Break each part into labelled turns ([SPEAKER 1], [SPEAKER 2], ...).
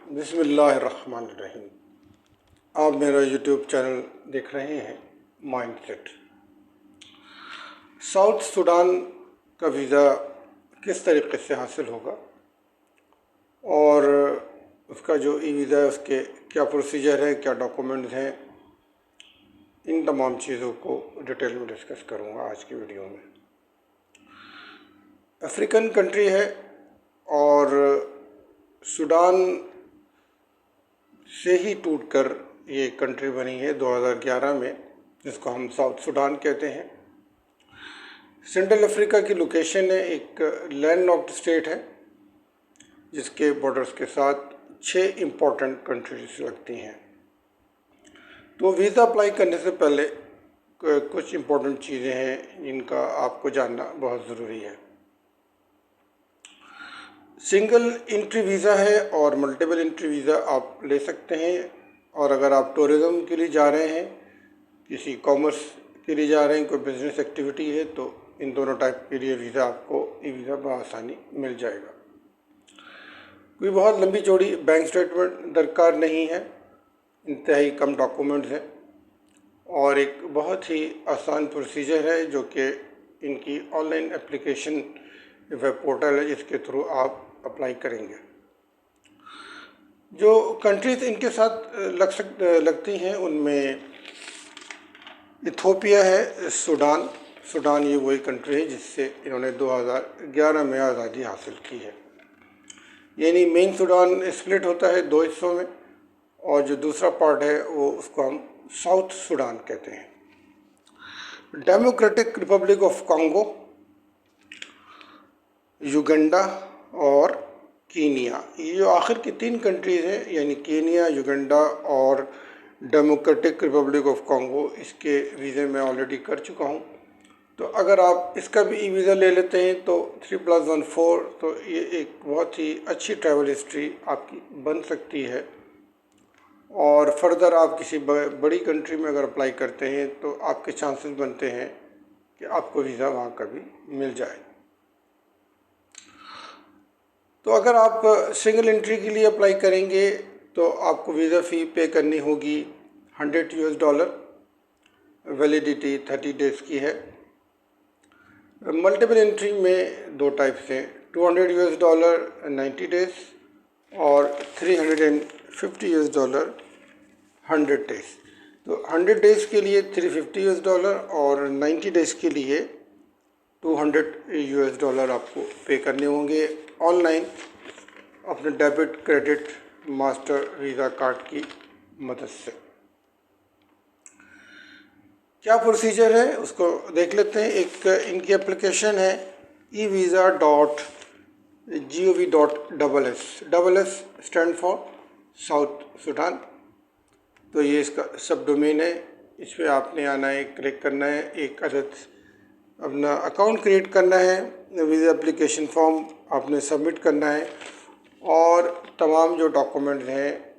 [SPEAKER 1] बिस्मिल्लाहिर्रहमानिर्रहीम। आप मेरा यूट्यूब चैनल देख रहे हैं माइंडसेट। साउथ सूडान का वीज़ा किस तरीके से हासिल होगा और उसका जो ई वीज़ा है उसके क्या प्रोसीजर है, क्या डॉक्यूमेंट्स हैं, इन तमाम चीज़ों को डिटेल में डिस्कस करूँगा आज की वीडियो में। अफ्रीकन कंट्री है और सूडान से ही टूटकर ये कंट्री बनी है 2011 में, जिसको हम साउथ सूडान कहते हैं। सेंट्रल अफ्रीका की लोकेशन है, एक लैंड लॉक्ड स्टेट है जिसके बॉर्डर्स के साथ 6 इम्पोर्टेंट कंट्रीज लगती हैं। तो वीज़ा अप्लाई करने से पहले कुछ इम्पोर्टेंट चीज़ें हैं जिनका आपको जानना बहुत ज़रूरी है। सिंगल एंट्री वीज़ा है और मल्टीपल एंट्री वीज़ा आप ले सकते हैं। और अगर आप टूरिज़्म के लिए जा रहे हैं, किसी कॉमर्स के लिए जा रहे हैं, कोई बिजनेस एक्टिविटी है, तो इन दोनों टाइप के लिए वीज़ा आपको ई वीज़ा बआसानी मिल जाएगा। कोई बहुत लंबी चौड़ी बैंक स्टेटमेंट दरकार नहीं है, इंतहाई कम डॉक्यूमेंट्स हैं और एक बहुत ही आसान प्रोसीजर है जो कि इनकी ऑनलाइन एप्लीकेशन वेब पोर्टल है जिसके थ्रू आप अप्लाई करेंगे। जो कंट्रीज इनके साथ लगती हैं उनमें इथियोपिया है, सूडान ये वही कंट्री है जिससे इन्होंने 2011 में आज़ादी हासिल की है। यानी मेन सूडान स्प्लिट होता है 2 हिस्सों में और जो दूसरा पार्ट है वो उसको हम साउथ सूडान कहते हैं। Democratic Republic of Congo, Uganda और कीनिया, ये जो आखिर की 3 कंट्रीज़ हैं यानी कीनिया, युगांडा और डेमोक्रेटिक रिपब्लिक ऑफ कॉन्गो, इसके वीज़े मैं ऑलरेडी कर चुका हूँ। तो अगर आप इसका भी ई वीज़ा ले लेते हैं तो 3+1 4, तो ये एक बहुत ही अच्छी ट्रैवल हिस्ट्री आपकी बन सकती है। और फर्दर आप किसी बड़ी कंट्री में अगर अप्लाई करते हैं तो आपके चांसेस बनते हैं कि आपको वीज़ा वहाँ का भी मिल जाए। तो अगर आप सिंगल एंट्री के लिए अप्लाई करेंगे तो आपको वीज़ा फ़ी पे करनी होगी $100, वैलिडिटी 30 डेज़ की है। मल्टीपल एंट्री में 2 टाइप्स हैं, $200 90 डेज़ और $350 100 डेज़। तो 100 डेज़ के लिए $350 और 90 डेज़ के लिए $200 आपको पे करने होंगे ऑनलाइन अपने debit, credit, master visa card की मदद से। क्या प्रोसीजर है उसको देख लेते हैं। एक इनकी एप्लीकेशन है evisa.gov.ss, SS stand for south Sudan. तो ये इसका सब डोमेन है, इस पर आपने आना है, क्लिक करना है, एक अदद अपना अकाउंट क्रिएट करना है, वीज़ा एप्लीकेशन फॉर्म आपने सबमिट करना है और तमाम जो डॉक्यूमेंट्स हैं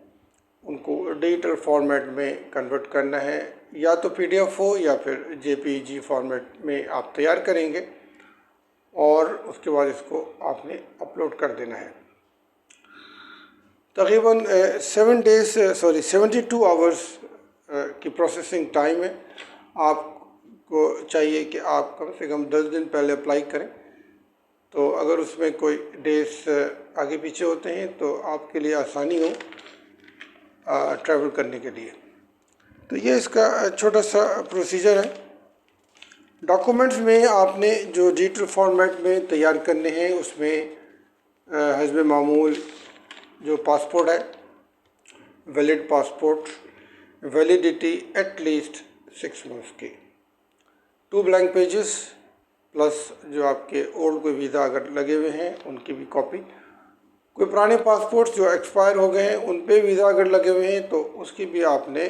[SPEAKER 1] उनको डिजिटल फॉर्मेट में कन्वर्ट करना है, या तो PDF हो या फिर JPEG फॉर्मेट में आप तैयार करेंगे और उसके बाद इसको आपने अपलोड कर देना है। तकरीबन 72 आवर्स की प्रोसेसिंग टाइम है। आपको चाहिए कि आप कम से कम 10 दिन पहले अप्लाई करें, तो अगर उसमें कोई डेज आगे पीछे होते हैं तो आपके लिए आसानी हो ट्रैवल करने के लिए। तो ये इसका छोटा सा प्रोसीजर है। डॉक्यूमेंट्स में आपने जो डिजिटल फॉर्मेट में तैयार करने हैं उसमें हस्ब मामूल जो पासपोर्ट है, valid passport, validity at least 6 months की, 2 ब्लैंक पेजेस प्लस जो आपके ओल्ड कोई वीज़ा अगर लगे हुए हैं उनकी भी कॉपी, कोई पुराने पासपोर्ट्स जो एक्सपायर हो गए हैं उन पे वीज़ा अगर लगे हुए हैं तो उसकी भी आपने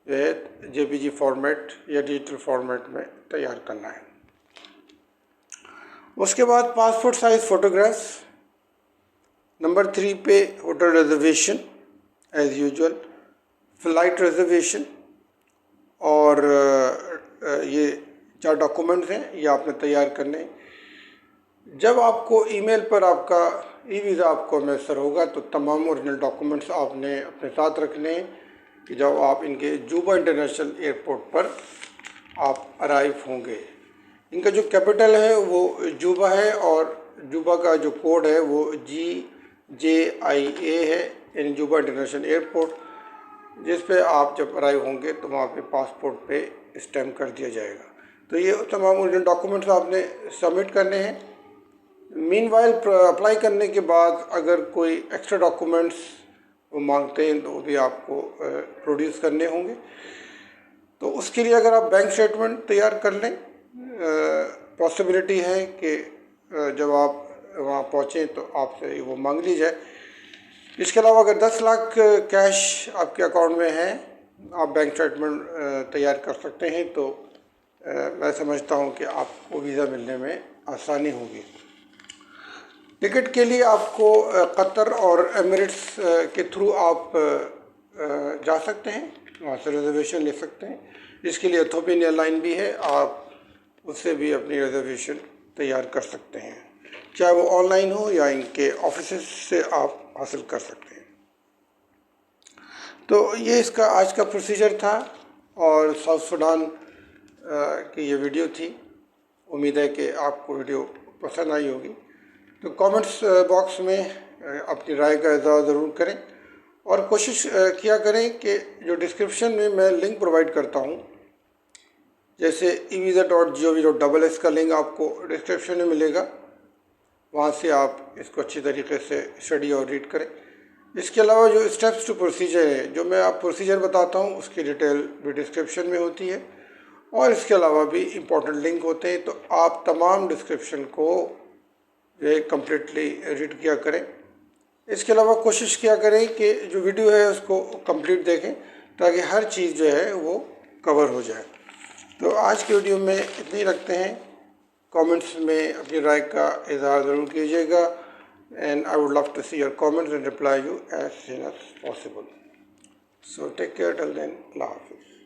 [SPEAKER 1] जो है JPG फॉर्मेट या डिजिटल फॉर्मेट में तैयार करना है। उसके बाद पासपोर्ट साइज़ फ़ोटोग्राफ्स। नंबर 3 पे hotel reservation as usual, flight reservation और ये 4 डॉक्यूमेंट्स हैं, ये आपने तैयार करने। जब आपको ईमेल पर आपका ई वीज़ा आपको मैसर होगा तो तमाम ओरिजिनल डॉक्यूमेंट्स आपने अपने साथ रखने हैं कि जब आप इनके जुबा इंटरनेशनल एयरपोर्ट पर आप अराइव होंगे। इनका जो कैपिटल है वो जुबा है और जुबा का जो कोड है वो GJIA है, यानी जुबा इंटरनेशनल एयरपोर्ट, जिस पे आप जब अराइव होंगे तो वहाँ पे पासपोर्ट पे स्टैम्प कर दिया जाएगा। तो ये तमाम ओरिजिनल डॉक्यूमेंट्स आपने सबमिट करने हैं। मीनवाइल अप्लाई करने के बाद अगर कोई एक्स्ट्रा डॉक्यूमेंट्स वो मांगते हैं तो वो भी आपको प्रोड्यूस करने होंगे। तो उसके लिए अगर आप बैंक स्टेटमेंट तैयार कर लें, पॉसिबिलिटी है कि जब आप वहाँ पहुँचें तो आपसे वो मांग ली जाए। इसके अलावा अगर 10 लाख कैश आपके अकाउंट में है, आप बैंक स्टेटमेंट तैयार कर सकते हैं, तो मैं समझता हूँ कि आपको वीज़ा मिलने में आसानी होगी। टिकट के लिए आपको कतर और एमिरेट्स के थ्रू आप जा सकते हैं, वहाँ से रिजर्वेशन ले सकते हैं। इसके लिए एथियोपियन एयरलाइन भी है, आप उससे भी अपनी रिजर्वेशन तैयार कर सकते हैं, चाहे वो ऑनलाइन हो या इनके ऑफिस से आप हासिल कर सकते हैं। तो ये इसका आज का प्रोसीजर था और साउथ सुडान की ये वीडियो थी। उम्मीद है कि आपको वीडियो पसंद आई होगी। तो कमेंट्स बॉक्स में अपनी राय का इज़हार ज़रूर करें और कोशिश किया करें कि जो डिस्क्रिप्शन में मैं लिंक प्रोवाइड करता हूँ, जैसे evisa.gov.ss का लिंक आपको डिस्क्रिप्शन में मिलेगा, वहाँ से आप इसको अच्छी तरीके से स्टडी और रीड करें। इसके अलावा जो स्टेप्स टू प्रोसीजर है, जो मैं आप प्रोसीजर बताता हूँ, उसकी डिटेल भी डिस्क्रिप्शन में होती है और इसके अलावा भी इम्पोर्टेंट लिंक होते हैं। तो आप तमाम डिस्क्रिप्शन को जो है कम्प्लीटली रीड किया करें। इसके अलावा कोशिश किया करें कि जो वीडियो है उसको कंप्लीट देखें ताकि हर चीज़ जो है वो कवर हो जाए। तो आज की वीडियो में इतनी ही रखते हैं। कमेंट्स में अपनी राय का इज़हार ज़रूर कीजिएगा and I would love to see your comments and reply you as soon as possible. So take care till then. Allah Hafiz.